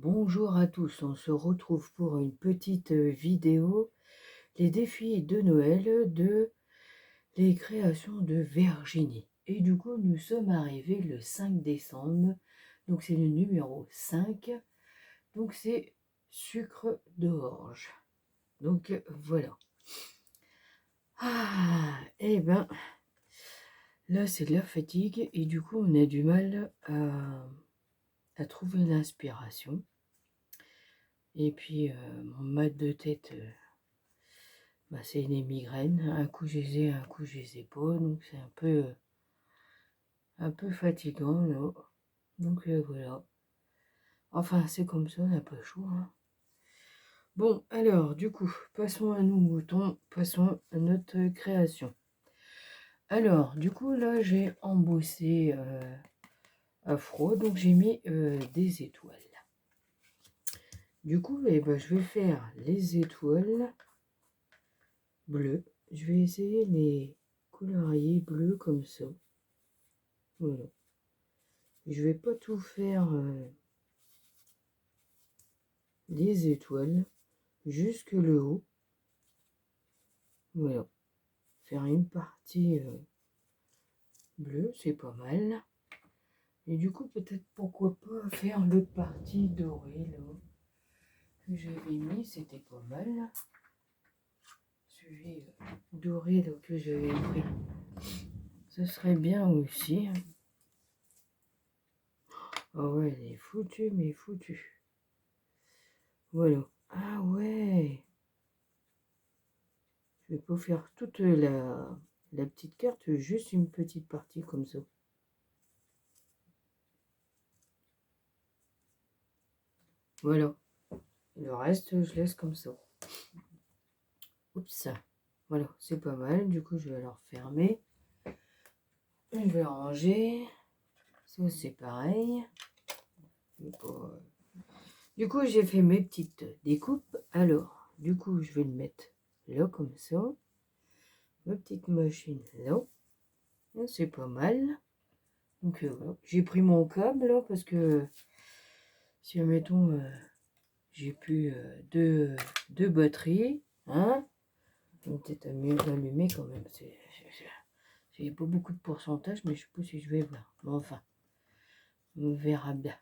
Bonjour à tous, on se retrouve pour une petite vidéo, les défis de Noël de les créations de Virginie. Et du coup, nous sommes arrivés le 5 décembre, donc c'est le numéro 5, donc c'est sucre d'orge. Donc voilà. Ah, et ben, là c'est de la fatigue et du coup on a du mal à trouver l'inspiration. Et puis mon mal de tête... c'est les migraines, un coup je les ai, un coup je les ai pas, donc c'est un peu fatigant là. Donc voilà. Enfin c'est comme ça, on n'a pas le choix, hein. Bon alors du coup, passons à nos moutons, passons à notre création. Alors du coup là j'ai embossé à froid, donc j'ai mis des étoiles. Du coup je vais faire les étoiles bleues. Je vais essayer les colorier bleu comme ça. Voilà. Je vais pas tout faire les étoiles, jusque le haut. Voilà. Faire une partie bleue, c'est pas mal. Et du coup, peut-être pourquoi pas faire l'autre partie dorée là que j'avais mis, c'était pas mal. Celui doré là que j'avais pris, ce serait bien aussi. Ah ouais, elle est foutue, mais foutue. Voilà. Ah ouais. Je vais pas faire toute la petite carte, juste une petite partie comme ça. Voilà. Le reste, je laisse comme ça. Oups. Voilà, c'est pas mal. Du coup, je vais alors fermer. Je vais ranger. Ça, c'est pareil. Du coup, j'ai fait mes petites découpes. Alors, du coup, je vais le mettre là, comme ça. Ma petite machine là. C'est pas mal. Donc, voilà. J'ai pris mon câble là, parce que si, admettons, j'ai plus deux batteries, hein, peut-être à mieux l'allumer quand même. C'est pas beaucoup de pourcentage, mais je sais pas si je vais voir. Mais enfin, on verra bien.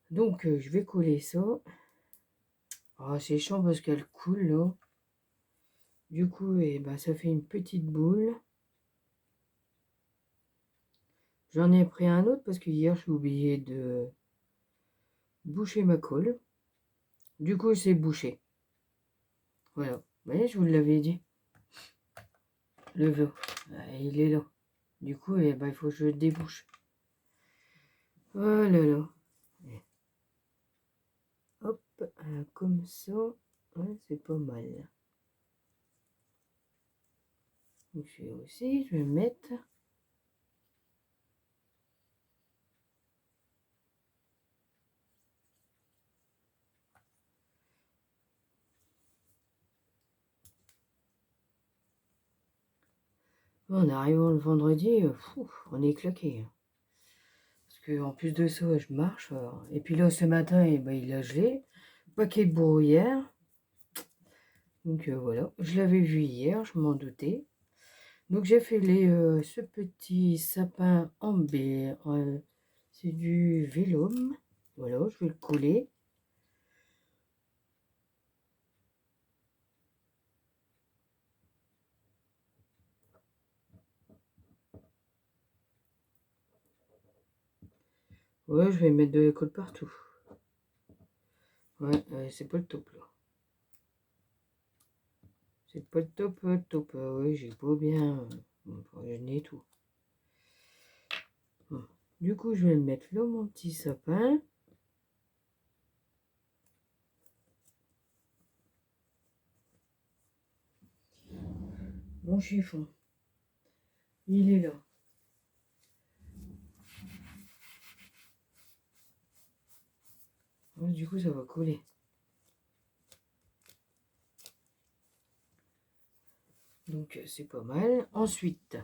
Donc, je vais coller ça. Oh, c'est chiant parce qu'elle coule là. Du coup, ça fait une petite boule. J'en ai pris un autre parce que hier, j'ai oublié de boucher ma colle. Du coup, c'est bouché. Voilà. Vous voyez, je vous l'avais dit. Le veau, il est là. Du coup, il faut que je le débouche. Oh là là. Hop, comme ça. Ouais, c'est pas mal. Celui aussi, je vais le mettre. En arrivant le vendredi, on est claqué, hein. Parce qu'en plus de ça, je marche. Et puis là, ce matin, il a gelé. Paquet de brouillard. Donc voilà, je l'avais vu hier, je m'en doutais. Donc j'ai fait ce petit sapin en B. C'est du vélum. Voilà, je vais le coller. Ouais, je vais mettre de la colle partout. Ouais, c'est pas le top là. C'est pas le top, top. Ouais, j'ai pas bien. Je n'ai tout. Bon. Du coup, je vais le mettre là, mon petit sapin. Mon chiffon, il est là. Ouais, du coup, ça va coller. Donc, c'est pas mal. Ensuite,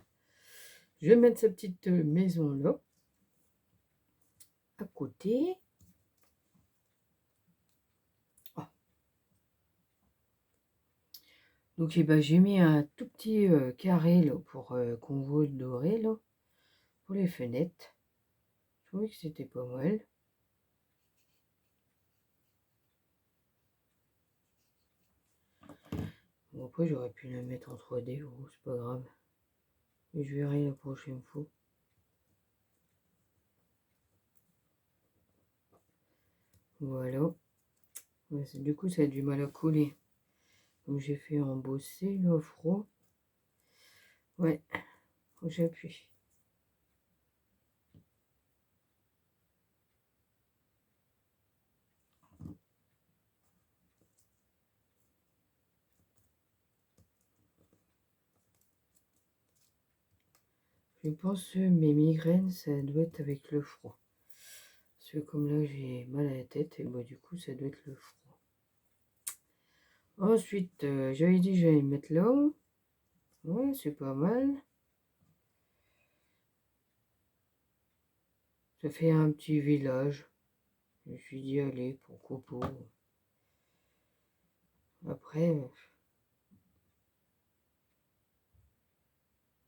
je vais mettre sa petite maison là, à côté. Donc eh ben, j'ai mis un tout petit carré là, pour qu'on voit le doré là, pour les fenêtres. Je trouvais que c'était pas mal. Bon, après j'aurais pu la mettre en 3D, oh, c'est pas grave. Mais je verrai la prochaine fois. Voilà. Ouais, du coup ça a du mal à coller. Donc j'ai fait embosser le froid. Ouais, faut que j'appuie. Je pense que mes migraines, ça doit être avec le froid. Parce que comme là j'ai mal à la tête, et bah du coup ça doit être le froid. Ensuite, j'avais dit que j'allais mettre là. Ouais, c'est pas mal. Ça fait un petit village. Je me suis dit, allez, pourquoi pas. Après,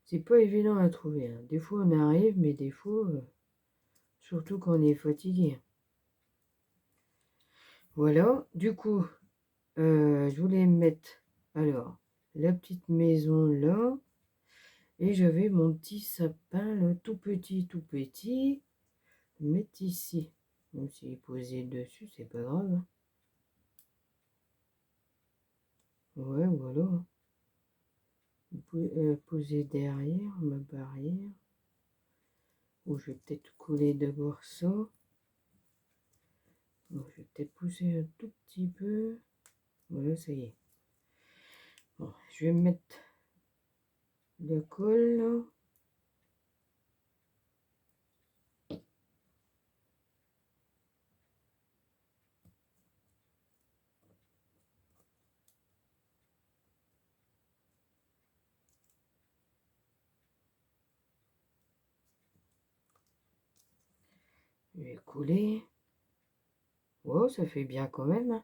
c'est pas évident à trouver, hein. Des fois on arrive, mais des fois, surtout quand on est fatigué. Voilà, du coup, je voulais mettre, alors, la petite maison là. Et j'avais mon petit sapin là, tout petit, tout petit. Le mettre ici. Même s'il est posé dessus, c'est pas grave, hein. Ouais, voilà. Poser derrière ma barrière. Ou je vais peut-être coller d'abord ça. Bon, je vais peut-être pousser un tout petit peu. Voilà, ça y est. Bon, je vais mettre la colle là. Je vais coller. Oh, ça fait bien quand même, hein.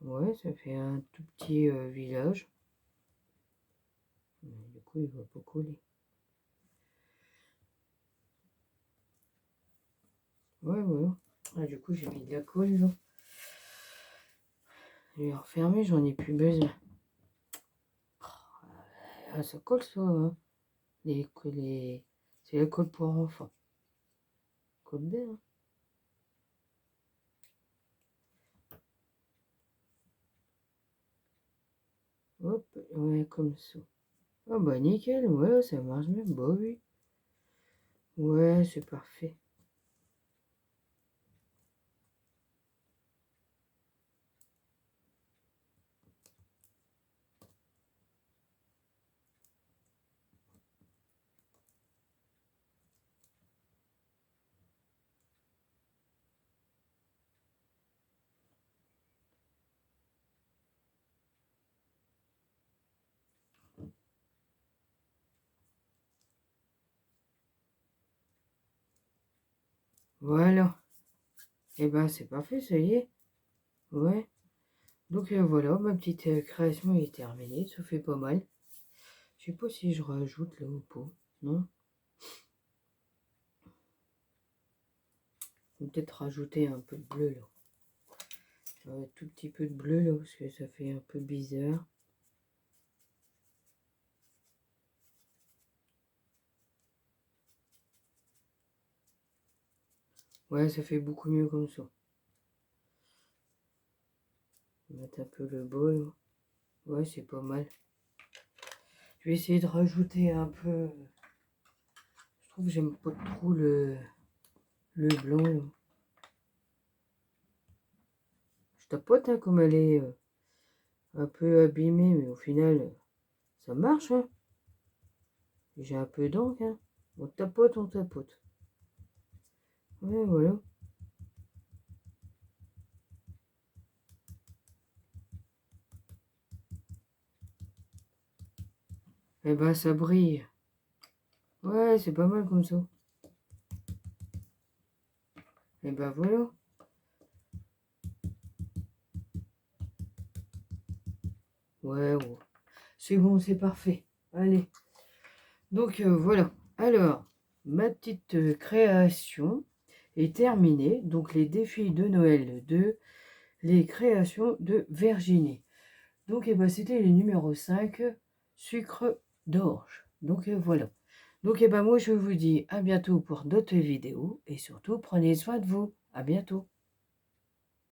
Ouais, ça fait un tout petit village. Mais du coup, il va pas coller. Ouais, voilà. Ah, du coup, j'ai mis de la colle là. Je vais refermer, j'en ai plus besoin. Ah, ça colle ça, hein. C'est la colle pour enfants. Colle bien, hein. Hop, ouais, comme ça. Ah bah nickel, ouais, ça marche bien. Bah oui. Ouais, c'est parfait. Voilà. Et ben c'est parfait, ça y est. Ouais. Donc voilà, ma petite création est terminée. Ça fait pas mal. Je sais pas si je rajoute là ou pas. Non. Je vais peut-être rajouter un peu de bleu là. Tout petit peu de bleu là, parce que ça fait un peu bizarre. Ouais, ça fait beaucoup mieux comme ça. Mettre un peu le bol. Ouais, c'est pas mal. Je vais essayer de rajouter un peu. Je trouve que j'aime pas trop le blanc là. Je tapote, hein, comme elle est un peu abîmée, mais au final, ça marche, hein. J'ai un peu d'encre, hein. On tapote, on tapote. Ouais, voilà. Eh ben, ça brille. Ouais, c'est pas mal comme ça. Eh ben, voilà. Ouais, ouais. C'est bon, c'est parfait. Allez. Donc, voilà. Alors, ma petite création est terminée. Donc, les défis de Noël 2, les créations de Virginie. Donc, ben, c'était le numéro 5, sucre d'orge. Donc, voilà. Donc, ben, moi, je vous dis à bientôt pour d'autres vidéos. Et surtout, prenez soin de vous. À bientôt.